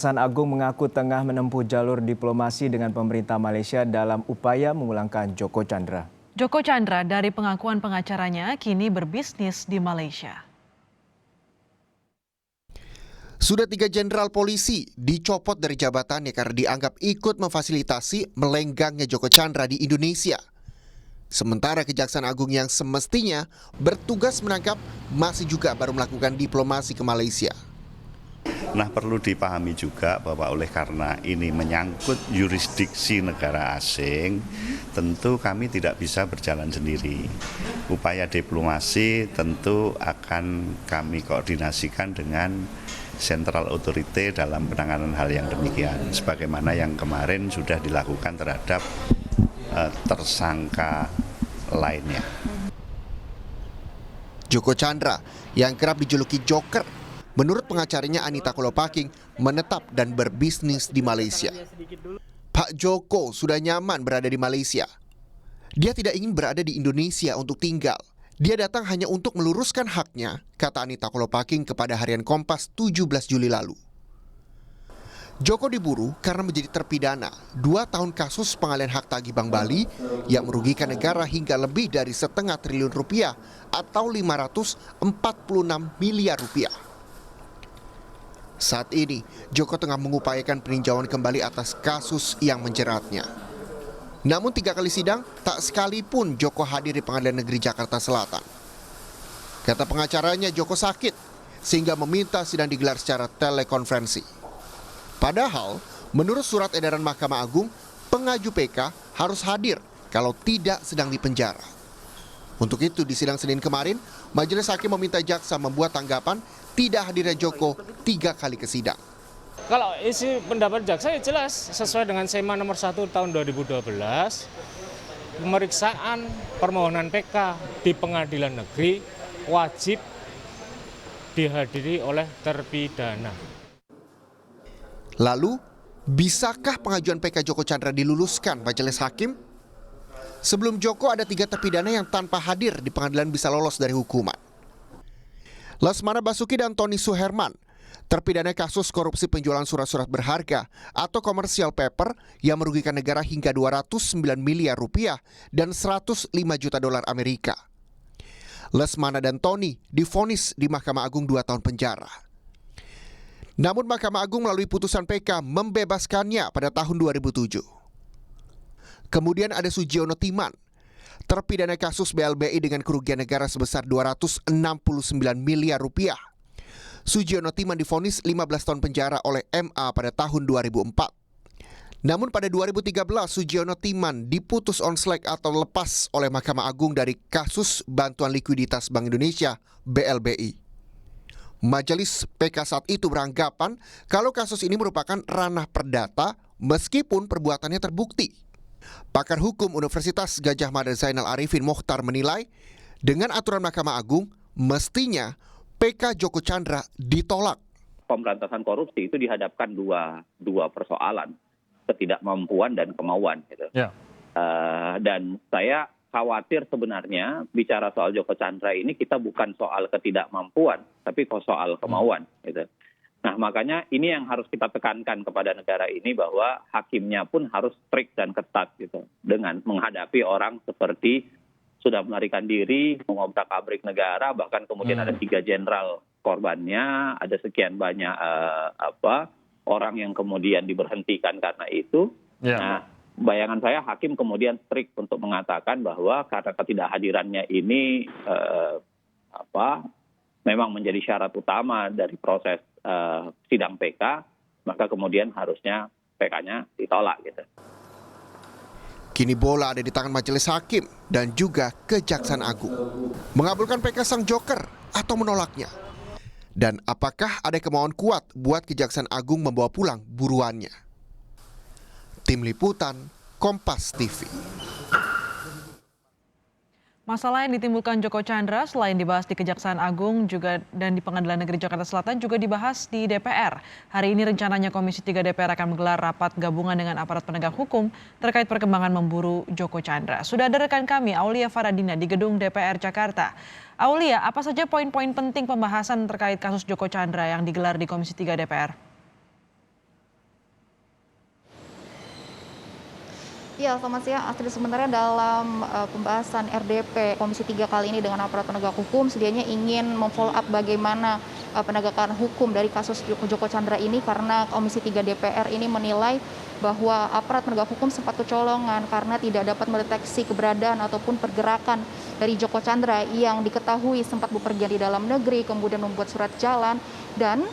Kejaksaan Agung mengaku tengah menempuh jalur diplomasi dengan pemerintah Malaysia dalam upaya memulangkan Joko Chandra. Joko Chandra dari pengakuan pengacaranya kini berbisnis di Malaysia. Sudah 3 jenderal polisi dicopot dari jabatannya karena dianggap ikut memfasilitasi melenggangnya Joko Chandra di Indonesia. Sementara Kejaksaan Agung yang semestinya bertugas menangkap masih juga baru melakukan diplomasi ke Malaysia. Nah, perlu dipahami juga bahwa oleh karena ini menyangkut yurisdiksi negara asing, tentu kami tidak bisa berjalan sendiri. Upaya diplomasi tentu akan kami koordinasikan dengan Central Authority dalam penanganan hal yang demikian, sebagaimana yang kemarin sudah dilakukan terhadap tersangka lainnya. Joko Chandra yang kerap dijuluki Joker, menurut pengacaranya Anita Kolopaking, menetap dan berbisnis di Malaysia. Pak Joko sudah nyaman berada di Malaysia. Dia tidak ingin berada di Indonesia untuk tinggal. Dia datang hanya untuk meluruskan haknya, kata Anita Kolopaking kepada Harian Kompas 17 Juli lalu. Joko diburu karena menjadi terpidana 2 tahun kasus pengalihan hak tagih Bank Bali yang merugikan negara hingga lebih dari setengah triliun rupiah atau 546 miliar rupiah. Saat ini, Joko tengah mengupayakan peninjauan kembali atas kasus yang menjeratnya. Namun 3 kali sidang, tak sekalipun Joko hadir di Pengadilan Negeri Jakarta Selatan. Kata pengacaranya, Joko sakit, sehingga meminta sidang digelar secara telekonferensi. Padahal, menurut surat edaran Mahkamah Agung, pengaju PK harus hadir kalau tidak sedang dipenjara. Untuk itu, di sidang Senin kemarin, Majelis Hakim meminta jaksa membuat tanggapan tidak hadirnya Joko 3 kali ke sidang. Kalau isi pendapat jaksa ya jelas sesuai dengan SEMA nomor 1 tahun 2012, pemeriksaan permohonan PK di pengadilan negeri wajib dihadiri oleh terpidana. Lalu, bisakah pengajuan PK Joko Chandra diluluskan Majelis Hakim? Sebelum Joko ada 3 terpidana yang tanpa hadir di pengadilan bisa lolos dari hukuman. Lesmana Basuki dan Tony Suherman, terpidana kasus korupsi penjualan surat-surat berharga atau commercial paper yang merugikan negara hingga 209 miliar rupiah dan 105 juta dolar Amerika. Lesmana dan Tony divonis di Mahkamah Agung 2 tahun penjara. Namun Mahkamah Agung melalui putusan PK membebaskannya pada tahun 2007. Kemudian ada Sugiono Timan, terpidana kasus BLBI dengan kerugian negara sebesar 269 miliar rupiah. Sugiono Timan divonis 15 tahun penjara oleh MA pada tahun 2004. Namun pada 2013 Sugiono Timan diputus onslek atau lepas oleh Mahkamah Agung dari kasus bantuan likuiditas Bank Indonesia BLBI. Majelis PK saat itu beranggapan kalau kasus ini merupakan ranah perdata meskipun perbuatannya terbukti. Pakar hukum Universitas Gadjah Mada Zainal Arifin Mokhtar menilai, dengan aturan Mahkamah Agung, mestinya PK Joko Chandra ditolak. Pemberantasan korupsi itu dihadapkan dua persoalan, ketidakmampuan dan kemauan. Gitu. Ya. Dan saya khawatir sebenarnya bicara soal Joko Chandra ini kita bukan soal ketidakmampuan, tapi soal kemauan. Gitu. Nah makanya ini yang harus kita tekankan kepada negara ini bahwa hakimnya pun harus strict dan ketat gitu dengan menghadapi orang seperti sudah melarikan diri, mengobrak-abrik negara, bahkan kemudian ada 3 jenderal korbannya, ada sekian banyak orang yang kemudian diberhentikan karena itu. Ya. Nah, bayangan saya hakim kemudian strict untuk mengatakan bahwa karena ketidakhadirannya ini memang menjadi syarat utama dari proses sidang PK, maka kemudian harusnya PK-nya ditolak gitu. Kini bola ada di tangan Majelis Hakim dan juga Kejaksaan Agung. Mengabulkan PK sang Joker atau menolaknya? Dan apakah ada kemauan kuat buat Kejaksaan Agung membawa pulang buruannya? Tim Liputan, Kompas TV. Masalah yang ditimbulkan Joko Chandra selain dibahas di Kejaksaan Agung juga dan di Pengadilan Negeri Jakarta Selatan juga dibahas di DPR. Hari ini rencananya Komisi 3 DPR akan menggelar rapat gabungan dengan aparat penegak hukum terkait perkembangan memburu Joko Chandra. Sudah ada rekan kami Aulia Faradina di gedung DPR Jakarta. Aulia, apa saja poin-poin penting pembahasan terkait kasus Joko Chandra yang digelar di Komisi 3 DPR? Ya, selamat siang. Astrid, sebenarnya dalam pembahasan RDP Komisi 3 kali ini dengan aparat penegak hukum, sedianya ingin memfollow up bagaimana penegakan hukum dari kasus Joko Chandra ini, karena Komisi 3 DPR ini menilai bahwa aparat penegak hukum sempat kecolongan karena tidak dapat mendeteksi keberadaan ataupun pergerakan dari Joko Chandra yang diketahui sempat bepergian di dalam negeri, kemudian membuat surat jalan dan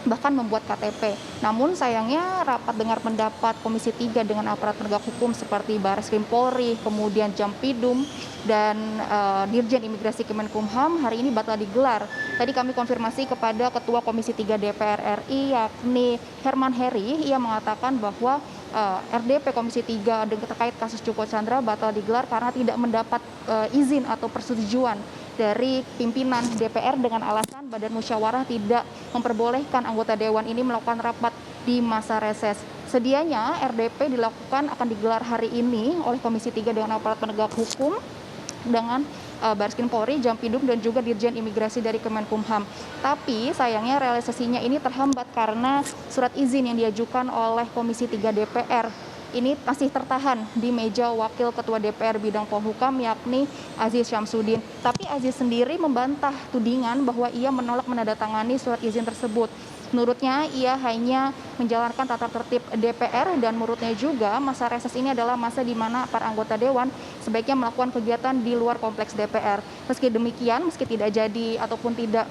bahkan membuat KTP. Namun sayangnya rapat dengar pendapat Komisi 3 dengan aparat penegak hukum seperti Barreskrim Polri, kemudian Jampidum, dan Dirjen Imigrasi Kemenkumham hari ini batal digelar. Tadi kami konfirmasi kepada Ketua Komisi 3 DPR RI yakni Herman Heri, ia mengatakan bahwa RDP Komisi 3 terkait kasus Joko Chandra batal digelar karena tidak mendapat izin atau persetujuan dari pimpinan DPR dengan alasan Badan Musyawarah tidak memperbolehkan anggota Dewan ini melakukan rapat di masa reses. Sedianya RDP akan digelar hari ini oleh Komisi 3 dengan aparat penegak hukum, dengan Barreskrim Polri, Jampidum, dan juga Dirjen Imigrasi dari Kemenkumham. Tapi sayangnya realisasinya ini terhambat karena surat izin yang diajukan oleh Komisi 3 DPR ini masih tertahan di meja Wakil Ketua DPR bidang Polhukam yakni Aziz Syamsuddin. Tapi Aziz sendiri membantah tudingan bahwa ia menolak menandatangani surat izin tersebut. Menurutnya ia hanya menjalankan tata tertib DPR dan menurutnya juga masa reses ini adalah masa di mana para anggota Dewan sebaiknya melakukan kegiatan di luar kompleks DPR. Meski demikian, meski tidak jadi ataupun tidak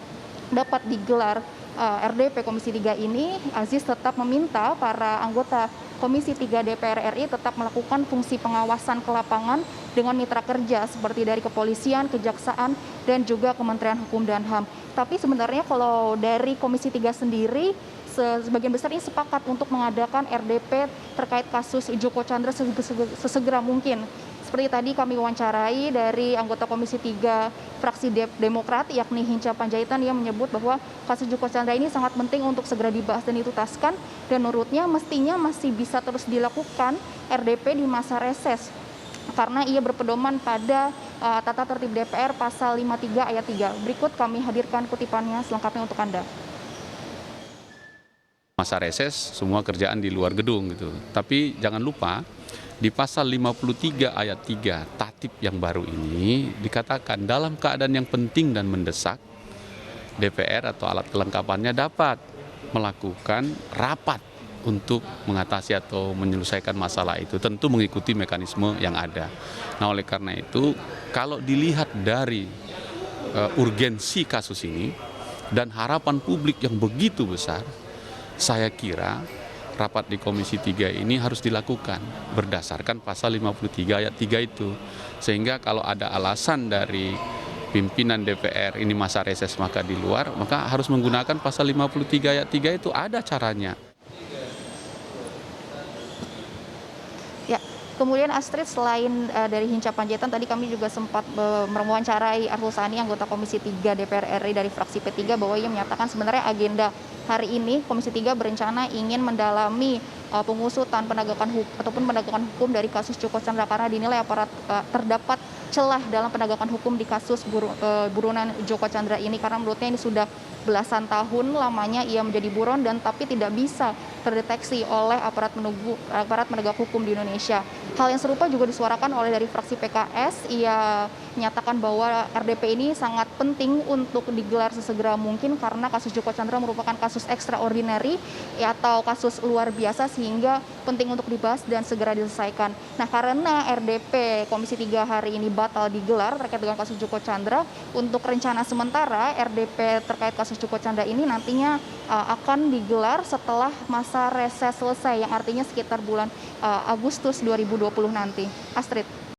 dapat digelar RDP Komisi 3 ini, Aziz tetap meminta para anggota Komisi 3 DPR RI tetap melakukan fungsi pengawasan ke lapangan dengan mitra kerja seperti dari kepolisian, kejaksaan, dan juga Kementerian Hukum dan HAM. Tapi sebenarnya kalau dari Komisi 3 sendiri, sebagian besar ini sepakat untuk mengadakan RDP terkait kasus Joko Chandra sesegera mungkin. Seperti tadi kami wawancarai dari anggota Komisi 3 fraksi Demokrat yakni Hinca Panjaitan, yang menyebut bahwa kasus Joko Chandra ini sangat penting untuk segera dibahas dan dituntaskan, dan menurutnya mestinya masih bisa terus dilakukan RDP di masa reses karena ia berpedoman pada tata tertib DPR pasal 53 ayat 3. Berikut kami hadirkan kutipannya selengkapnya untuk Anda. Masa reses semua kerjaan di luar gedung gitu. Tapi jangan lupa di pasal 53 ayat 3 tatib yang baru ini dikatakan dalam keadaan yang penting dan mendesak DPR atau alat kelengkapannya dapat melakukan rapat untuk mengatasi atau menyelesaikan masalah itu, tentu mengikuti mekanisme yang ada. Nah, oleh karena itu kalau dilihat dari urgensi kasus ini dan harapan publik yang begitu besar, saya kira rapat di Komisi 3 ini harus dilakukan berdasarkan pasal 53 ayat 3 itu. Sehingga kalau ada alasan dari pimpinan DPR ini masa reses maka di luar, maka harus menggunakan pasal 53 ayat 3 itu, ada caranya. Ya, kemudian Astrid, selain dari Hinca Panjaitan, tadi kami juga sempat mewawancarai Arsul Sani, anggota Komisi 3 DPR RI dari fraksi P3, bahwa ia menyatakan sebenarnya agenda hari ini Komisi 3 berencana ingin mendalami pengusutan penegakan hukum dari kasus Joko Chandra karena dinilai aparat terdapat celah dalam penegakan hukum di kasus buronan Joko Chandra ini, karena menurutnya ini sudah belasan tahun lamanya ia menjadi buron dan tapi tidak bisa terdeteksi oleh aparat penegak hukum di Indonesia. Hal yang serupa juga disuarakan oleh dari fraksi PKS. Ia menyatakan bahwa RDP ini sangat penting untuk digelar sesegera mungkin karena kasus Joko Chandra merupakan kasus extraordinary atau kasus luar biasa sehingga penting untuk dibahas dan segera diselesaikan. Nah, karena RDP Komisi 3 hari ini batal digelar terkait dengan kasus Joko Chandra, untuk rencana sementara RDP terkait kasus Joko Chandra ini nantinya akan digelar setelah masa reses selesai, yang artinya sekitar bulan Agustus 2020 nanti. Astrid.